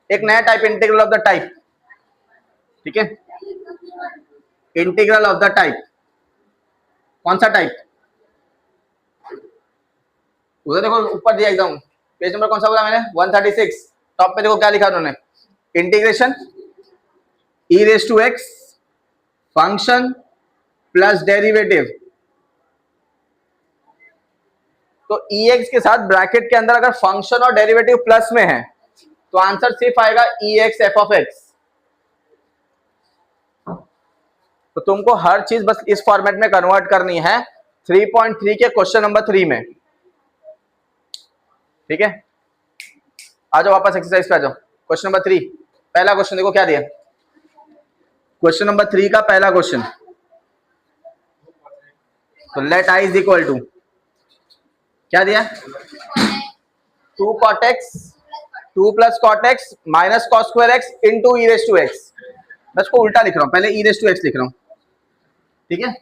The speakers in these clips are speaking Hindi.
एक नया type, integral of the type, ठीक है, इंटीग्रल ऑफ द टाइप। कौन सा टाइप? उधर देखो ऊपर दिया एकदम, पेज नंबर कौन सा बोला मैंने? 136। टॉप पे देखो क्या लिखा उन्होंने, integration E raise to X function plus derivative. तो ई एक्स के साथ ब्रैकेट के अंदर अगर फंक्शन और डेरिवेटिव प्लस में है तो आंसर सिर्फ आएगा ई एक्स एफ ऑफ एक्स। तो तुमको हर चीज बस इस फॉर्मेट में कन्वर्ट करनी है 3.3 के क्वेश्चन नंबर 3 में, ठीक है। आ जाओ वापस एक्सरसाइज पे आ जाओ। क्वेश्चन नंबर 3 पहला क्वेश्चन देखो क्या दिया। क्वेश्चन नंबर 3 का पहला क्वेश्चन, तो let I is equal to क्या दिया, 2 cot x 2 plus cot x minus cos square X into E raise to X. मैं इसको उल्टा लिख रहा हूं, पहले ई रेज टू एक्स लिख रहा हूं, ठीक है।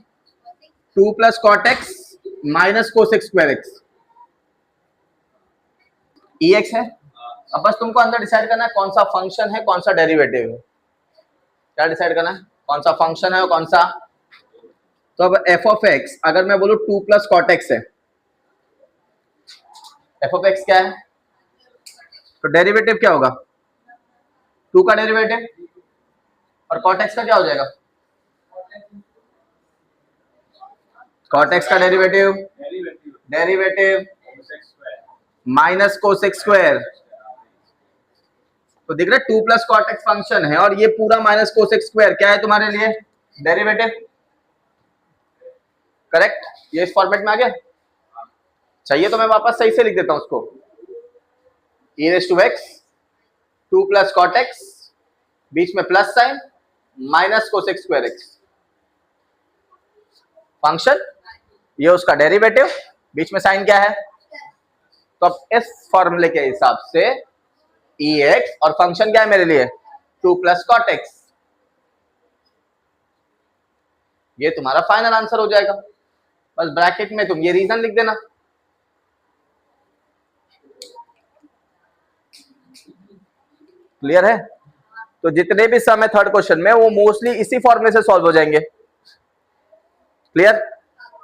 2 plus cot x minus cos x square x, e x है। अब बस तुमको अंदर डिसाइड करना है कौन सा फंक्शन है कौन सा डेरिवेटिव है। क्या डिसाइड करना है, कौन सा फंक्शन है और कौन सा। तो अब एफ ऑफ एक्स अगर मैं बोलूं 2 प्लस कॉट एक्स है, एफ ऑफ एक्स क्या है, तो डेरिवेटिव क्या होगा, 2 का डेरिवेटिव, और कॉट एक्स का क्या हो जाएगा, कॉट एक्स का derivative derivative minus cos x square. तो दिख रहा है 2 प्लस कॉट एक्स फंक्शन है और ये पूरा माइनस कोस एक्स स्क्वायर क्या है तुम्हारे लिए, डेरिवेटिव, करेक्ट। ये इस फॉर्मेट में आ गया। चाहिए तो मैं वापस सही से लिख देता हूं उसको, e raise to x 2 plus cot x बीच में plus sine minus cos x square x function, ये उसका डेरिवेटिव, बीच में साइन क्या है। तो अब इस फॉर्मूले के हिसाब से ई एक्स और फंक्शन क्या है मेरे लिए 2 प्लस कॉट एक्स, ये तुम्हारा फाइनल आंसर हो जाएगा। बस ब्रैकेट में तुम ये रीजन लिख देना। क्लियर है। तो जितने भी सम है थर्ड क्वेश्चन में वो मोस्टली इसी फॉर्मूले से सॉल्व हो जाएंगे। क्लियर,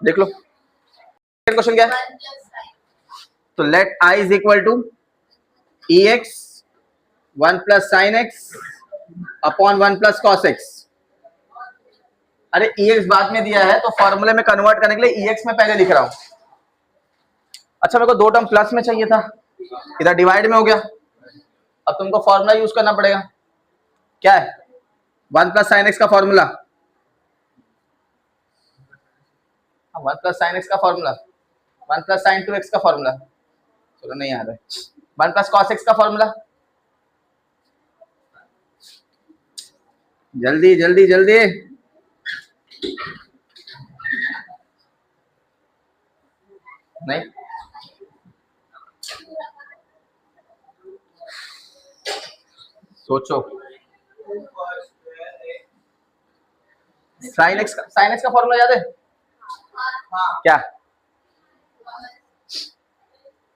देख लो क्वेश्चन क्या है। तो let I is equal to E X 1 plus sine X upon 1 plus cos X. अरे ई एक्स बाद में दिया है तो फॉर्मूले में कन्वर्ट करने के लिए ई एक्स में पहले लिख रहा हूं। अच्छा मेरे को 2 टर्म प्लस में चाहिए था, इधर डिवाइड में हो गया। अब तुमको फॉर्मूला यूज करना पड़ेगा, क्या है 1 प्लस साइन एक्स का फॉर्मूला, 1 प्लस साइन एक्स का फॉर्मूला 1 प्लस साइन 2x का फॉर्मूला, चलो नहीं आ रहा है 1 प्लस कॉस एक्स का फॉर्मूला। जल्दी जल्दी जल्दी, नहीं सोचो। साइन एक्स का फॉर्मूला याद है क्या,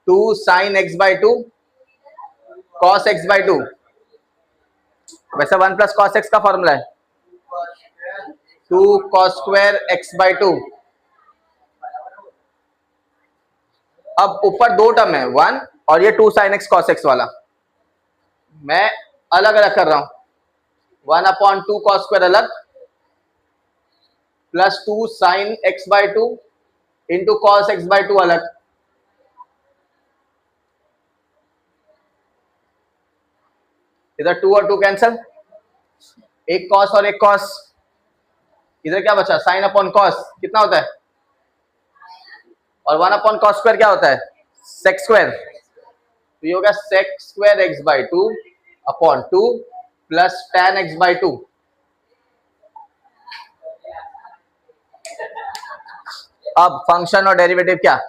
2 sine x by 2 cos x by 2। वैसे 1 प्लस कॉस एक्स का फॉर्मूला है 2 कॉस स्क्वायर एक्स बाई 2। अब ऊपर 2 टर्म है 1 और ये 2 साइन एक्स कॉस एक्स वाला, मैं अलग अलग कर रहा हूं 1 अपॉन 2 कॉस स्क्वायर अलग plus 2 sine x by 2 into cos x by 2 अलग। इधर 2 और 2 कैंसल, एक कॉस और एक कॉस, इधर क्या बचा साइन अपॉन कॉस कितना होता है, और 1 अपॉन कॉस स्क्वायर क्या होता है सेक स्क्वायर। तो ये होगा sec square X by 2 upon 2 plus tan x by 2। अब फंक्शन और डेरिवेटिव क्या,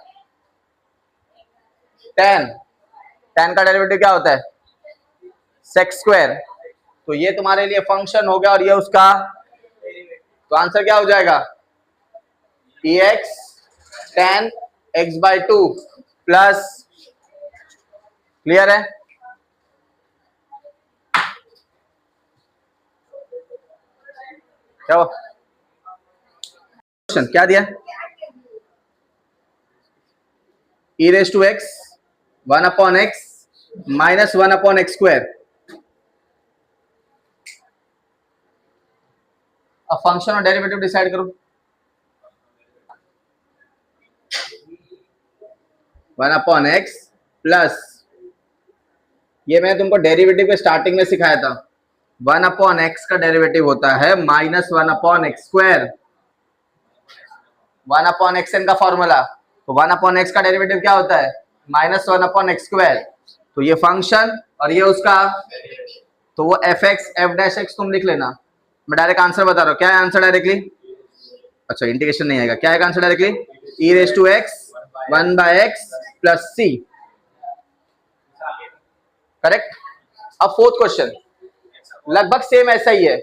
tan का डेरिवेटिव क्या होता है सेक स्क्वायर। तो ये तुम्हारे लिए फंक्शन हो गया और ये उसका, तो आंसर क्या हो जाएगा e x tan x by 2 plus, clear है। क्या हुआ क्वेश्चन क्या दिया? e raise to x 1/x minus 1/x²। अब फंक्शन और डेरिवेटिव डिसाइड करो। 1/x प्लस, ये मैंने तुमको डेरिवेटिव के स्टार्टिंग में सिखाया था, 1/x का डेरिवेटिव होता है माइनस 1/x²। 1/xn का फॉर्मूला, तो 1/x का डेरिवेटिव क्या होता है? Minus 1/x²। तो ये फंक्शन और ये उसका, तो वो f(x) f'(x) तुम लिख लेना। मैं डायरेक्ट आंसर बता रहा हूँ। क्या है आंसर डायरेक्टली? अच्छा इंटीग्रेशन नहीं आएगा। क्या है answer directly? e raise to x 1/x plus c। Correct. अब फोर्थ क्वेश्चन लगभग सेम ऐसा ही है,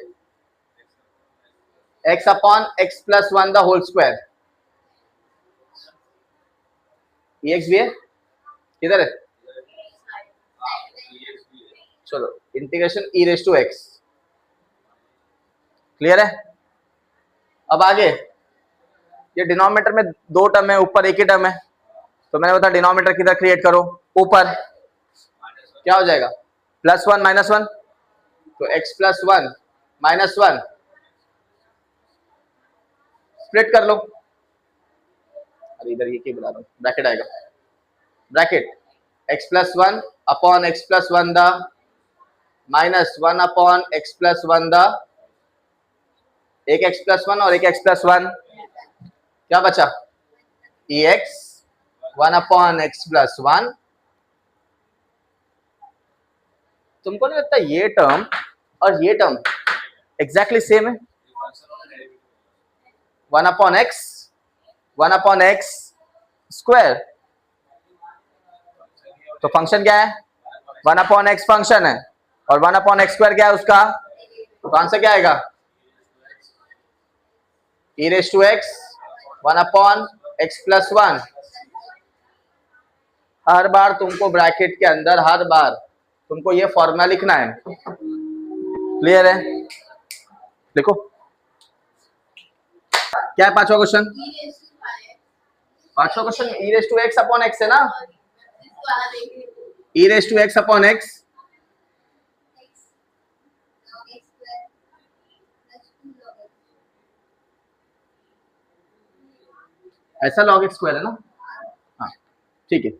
x/x plus 1 the whole square. ex भी है, किधर है? चलो integration e raise to x. Clear है? अब आगे, ये डिनोमिनेटर में दो टर्म है, ऊपर एक ही टर्म है, तो मैंने बताया डिनोमिनेटर किधर क्रिएट करो? ऊपर। क्या हो जाएगा? +1 -1, तो x प्लस 1 माइनस 1 स्प्लिट कर लो। अरे इधर ये क्या बना रहा हूँ, ब्रैकेट आएगा, bracket x plus 1 upon x plus 1 the minus 1 upon x plus 1 the, एक x प्लस 1 और एक x प्लस 1, क्या बचा? ex 1 upon x plus 1। तुमको नहीं लगता ये टर्म और ये टर्म एग्जैक्टली सेम है? 1/x² तो फंक्शन क्या है? 1/x फंक्शन है और 1/x² क्या है उसका? तो आंसर क्या आएगा? e raise to x 1/x plus 1। हर बार तुमको ब्रैकेट के अंदर, हर बार तुमको ये फॉर्मूला लिखना है। क्लियर है? देखो क्या है पांचवा क्वेश्चन? पांचवा question e raise to x upon x है ना? e raise to x upon x ऐसा log x स्क्वायर है ना? हाँ ठीक है,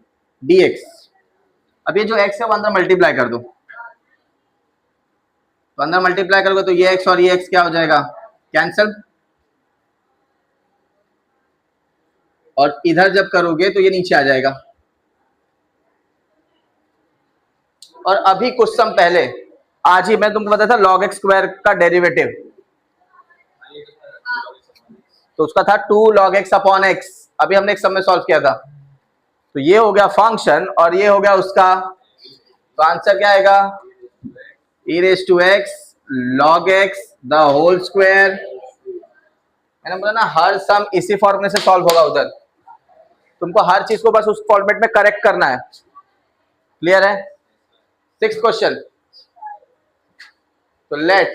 dx। अब ये जो x है वो अंदर मल्टीप्लाई कर दो, तो अंदर मल्टीप्लाई करोगे तो ये x और ये x क्या हो जाएगा? कैंसल। और इधर जब करोगे तो ये नीचे आ जाएगा। और अभी कुछ समय पहले, आज ही मैं तुमको बताया था log x स्क्वायर का डेरिवेटिव, तो उसका था 2 log x अपॉन x। अभी हमने एक सम में सॉल्व किया था, तो ये हो गया फंक्शन और ये हो गया उसका, तो आंसर क्या आएगा? e raise to x log x the whole square. मैंने बोला ना हर सम इसी फॉर्मूले से सॉल्व होगा, उधर तुमको हर चीज को बस उस फॉर्मेट में करेक्ट करना है। क्लियर है? सिक्स्थ क्वेश्चन, तो let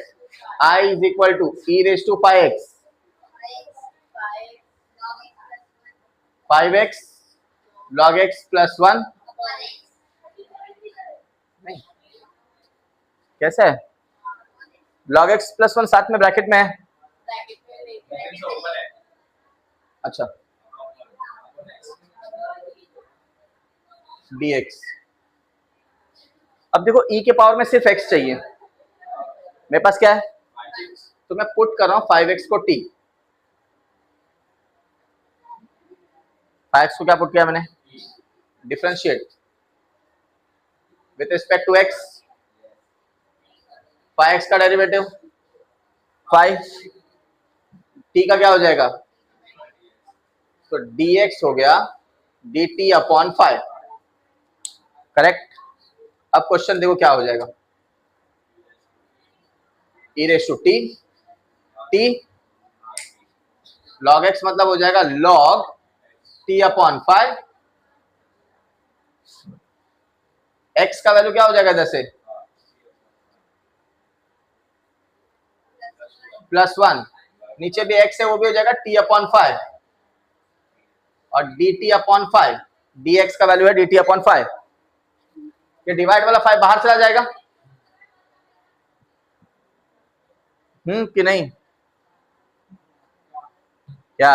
I is equal to e raise to 5x 5x log x plus 1। नहीं, कैसे है? log x प्लस 1 साथ में ब्रैकेट में है। अच्छा dx। अब देखो e के पावर में सिर्फ x चाहिए, मेरे पास क्या है? तो मैं पुट कर रहा हूं 5x को t। 5x को क्या पुट किया मैंने? Differentiate with respect to x। 5x का डेरिवेटिव 5, t का क्या हो जाएगा? तो dx हो गया dt अपॉन 5। करेक्ट। अब क्वेश्चन देखो क्या हो जाएगा, e raise to t, t log x मतलब हो जाएगा log t अपॉन 5। x का वैल्यू क्या हो जाएगा? इधर से +1 नीचे भी x है, वो भी हो जाएगा t अपॉन 5 और dt अपॉन 5, dx का वैल्यू है dt अपॉन 5। ये डिवाइड वाला 5 बाहर चला जाएगा, कि नहीं? क्या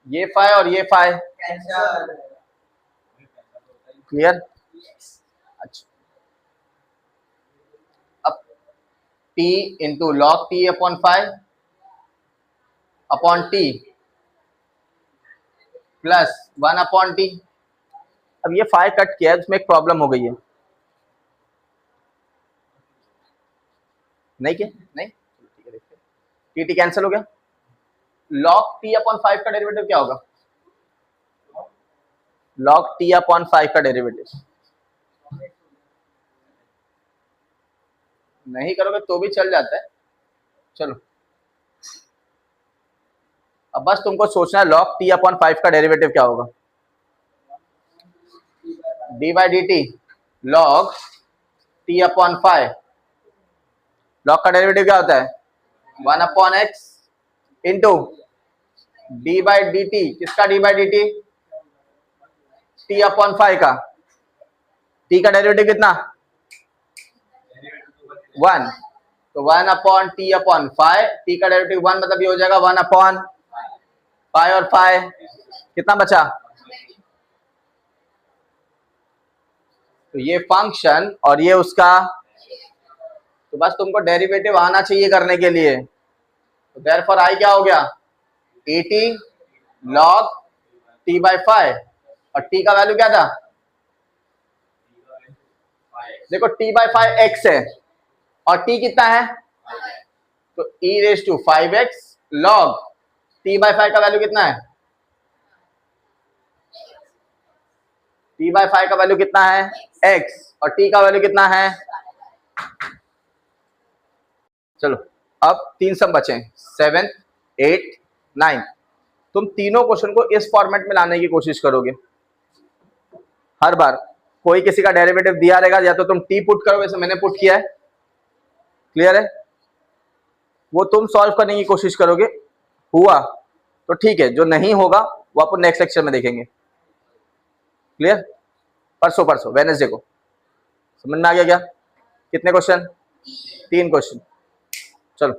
ये 5 और ये 5 क्लियर? अच्छा, अब t into log t upon 5 upon t plus 1 upon t। अब ये 5 कट किया है, उसमें एक प्रॉब्लम हो गई है, नहीं क्या? नहीं, ठीक है, देखते टी कैंसिल हो गया। लॉग t अपॉन 5 का डेरिवेटिव क्या होगा? लॉग t अपॉन 5 का डेरिवेटिव नहीं करोगे तो भी चल जाता है। चलो, अब बस तुमको सोचना है लॉग t अपॉन 5 का डेरिवेटिव क्या होगा। D by d t log t upon 5, log का डेरिवेटिव क्या होता है? 1 upon x into d by d t. किसका d by d t? T upon 5 का। t का डेरिवेटिव कितना? 1, तो 1 अपॉन टी अपॉन 5, टी का डेरिवेटिव 1 मतलब ये हो जाएगा 1 अपॉन 5 और 5 कितना बचा? तो ये फंक्शन और ये उसका, तो बस तुमको डेरिवेटिव आना चाहिए करने के लिए। तो देयरफॉर आई क्या हो गया? 80 लॉग t बाई 5 और t का वैल्यू क्या था? देखो t बाई 5 x है और t कितना है? तो e raise to 5x log t by 5 का वैल्यू कितना है? t बाई 5 का वैल्यू कितना है? x और t का वैल्यू कितना है? चलो, अब 3 सम बचे, 7, 8, 9। तुम तीनों क्वेश्चन को इस फॉर्मेट में लाने की कोशिश करोगे। हर बार कोई किसी का डेरिवेटिव दिया रहेगा, या तो तुम t पुट करोगे, जैसे मैंने पुट किया है, क्लियर है? वो तुम सॉल्व करने की कोशिश करोगे, हुआ तो ठीक है, जो नहीं होगा वो अपन नेक्स्ट लेक्चर में देखेंगे। क्लियर? परसों वेडनेसडे को। समझ में आ गया क्या? कितने क्वेश्चन? 3 क्वेश्चन। चलो।